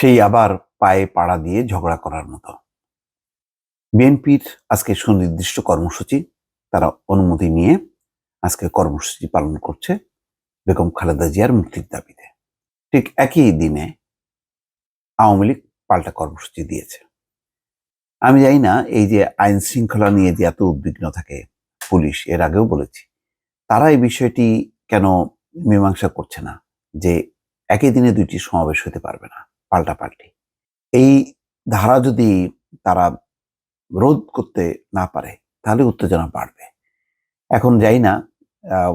সেই আবার পায়ে পাড়া দিয়ে ঝগড়া করার মতো। বিএনপির আজকে সুনির্দিষ্ট কর্মসূচি, তারা অনুমতি নিয়ে আজকে কর্মসূচি পালন করছে বেগম খালেদা জিয়ার মুক্তির দাবিতে। ঠিক একই দিনে আওয়ামী লীগ পাল্টা কর্মসূচি দিয়েছে। আমি জানি না এই যে আইন শৃঙ্খলা নিয়ে যে এত উদ্বিগ্ন থাকে পুলিশ, এর আগেও বলেছি, তারা এই বিষয়টি কেন মীমাংসা করছে না যে একই দিনে দুইটি সমাবেশ হতে পারবে না, পাল্টাপাল্টি। এই ধারা যদি তারা রোধ করতে না পারে তাহলে উত্তেজনা বাড়বে। এখন যাই না,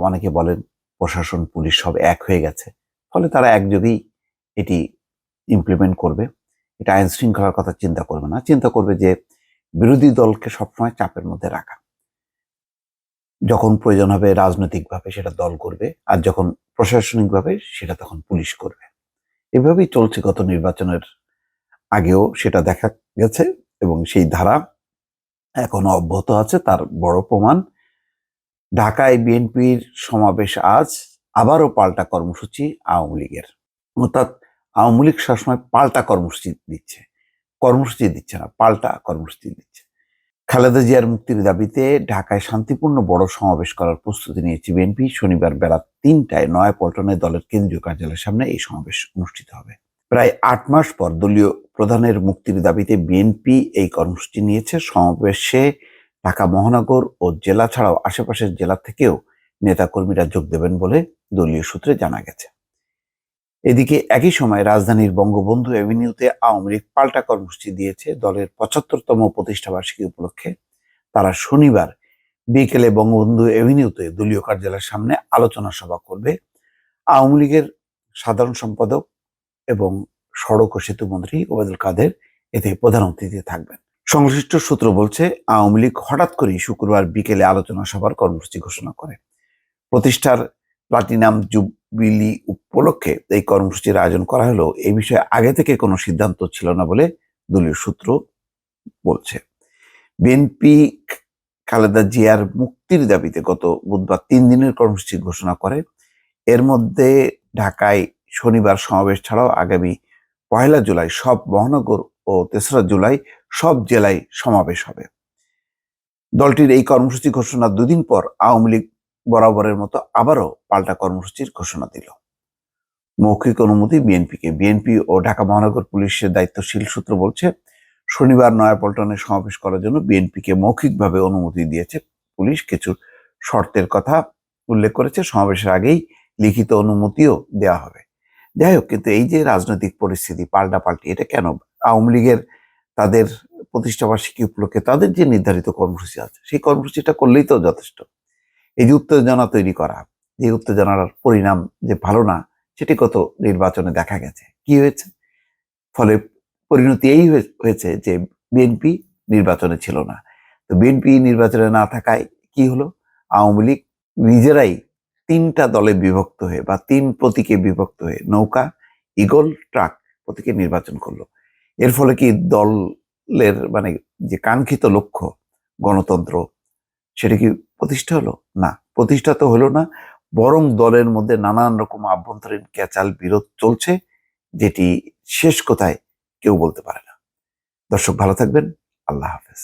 অনেকে বলেন প্রশাসন পুলিশ সব এক হয়ে গেছে, ফলে তারা একযোগেই এটি ইমপ্লিমেন্ট করবে। এটা আইন শৃঙ্খলার কথা চিন্তা করবে না, চিন্তা করবে যে বিরোধী দলকে সবসময় চাপের মধ্যে রাখা। যখন প্রয়োজন হবে রাজনৈতিকভাবে সেটা দল করবে, আর যখন প্রশাসনিকভাবে সেটা তখন পুলিশ করবে। এভাবেই চলছে গত নির্বাচনের আগেও, সেটা দেখা গেছে এবং সেই ধারা এখনো অব্যাহত আছে। তার বড় প্রমাণ ঢাকায় বিএনপির সমাবেশ আজ, আবারও পাল্টা কর্মসূচি আওয়ামী লীগের। অর্থাৎ আওয়ামী লীগ সবসময় পাল্টা কর্মসূচি দিচ্ছে না, পাল্টা কর্মসূচি দিচ্ছে। খালেদা জিয়ার মুক্তির দাবিতে ঢাকায় শান্তিপূর্ণ বড় সমাবেশ করার প্রস্তুতি নিয়েছে বিএনপি। শনিবার বেলা ৩টায় নয়াপল্টনে দলের কেন্দ্রীয় কার্যালয়ের সামনে এই সমাবেশ অনুষ্ঠিত হবে। প্রায় ৮ মাস পর দলীয় প্রধানের মুক্তির দাবিতে বিএনপি এই কর্মসূচি নিয়েছে। সমাবেশে ঢাকা মহানগর ও জেলা ছাড়াও আশেপাশের জেলা থেকেও নেতাকর্মীরা যোগ দেবেন বলে দলীয় সূত্রে জানা গেছে। এদিকে একই সময় রাজধানীর বঙ্গবন্ধু এভিনিউতে আওয়ামী লীগ পাল্টা কর্মসূচি দিয়েছে। দলের ৭৫তম প্রতিষ্ঠাবার্ষিকী উপলক্ষে তারা শনিবার বিকেলে বঙ্গবন্ধু এভিনিউতে দলীয় কার্যালয়ের সামনে আলোচনা সভা করবে। আওয়ামী লীগের সাধারণ সম্পাদক এবং সড়ক ও সেতু মন্ত্রী ওবায়দুল কাদের এতে প্রধান অতিথি থাকবেন। সংশ্লিষ্ট সূত্র বলছে, আওয়ামী লীগ হঠাৎ করেই শুক্রবার বিকেলে আলোচনা সভার কর্মসূচি ঘোষণা করে। প্রতিষ্ঠার প্লাটিনাম জুবিলি উপলক্ষে এই কর্মসূচির আয়োজন করা হলেও এই বিষয়ে আগে থেকে কোনো সিদ্ধান্ত ছিল না বলে দলীয় সূত্র বলছে। বিএনপি খালেদা জিয়ার মুক্তির দাবিতে গত বুধবার ৩ দিনের কর্মসূচি ঘোষণা করে। এর মধ্যে ঢাকায় শনিবার সমাবেশ ছাড়াও আগামী ১ জুলাই সব মহানগর ও ৩রা জুলাই সব জেলায় সমাবেশ হবে। দলটির এই কর্মসূচি ঘোষণার ২ দিন পর আওয়ামী লীগ বরাবরের মতো আবারও পাল্টা কর্মসূচির ঘোষণা দিল। মৌখিক অনুমতি বিএনপিকে। বিএনপি ও ঢাকা মহানগর পুলিশের দায়িত্বশীল সূত্র বলছে, শনিবার নয়াপল্টনে সমাবেশ করার জন্য বিএনপিকে মৌখিকভাবে অনুমতি দিয়েছে পুলিশ। কিছু শর্তের কথা উল্লেখ করেছে। সমাবেশের আগেই লিখিত অনুমতিও দেওয়া হবে। যাই হোক, কিন্তু এই যে রাজনৈতিক পরিস্থিতি পাল্টাপাল্টি, এটা কেন? আওয়ামী লীগের তাদের প্রতিষ্ঠাবার্ষিকী উপলক্ষে তাদের যে নির্ধারিত কর্মসূচি আছে, সেই কর্মসূচিটা করলেই তো যথেষ্ট। এই যে উত্তেজনা তৈরি করা, যে উত্তেজনার পরিণাম যে ভালো না, সেটি গত নির্বাচনে দেখা গেছে। কি হয়েছে? ফলে পরিণতি এই হয়েছে যে বিএনপি নির্বাচনে ছিল না। তো বিএনপি নির্বাচনে না থাকায় কি হলো? আওয়ামী লীগ নিজেরাই ৩টা দলে বিভক্ত হয়ে বা ৩ প্রতীকে বিভক্ত হয়ে নৌকা, ঈগল, ট্রাক প্রতীকে নির্বাচন করলো। এর ফলে কি দলের যে কাঙ্ক্ষিত লক্ষ্য গণতন্ত্র, সেটা কি প্রতিষ্ঠা হলো? না, প্রতিষ্ঠা তো হলো না, বরং দলের মধ্যে নানান রকম আভ্যন্তরীণ ক্যাচাল বিরোধ চলছে, যেটি শেষ কোথায় কেউ বলতে পারে না। দর্শক, ভালো থাকবেন। আল্লাহ হাফেজ।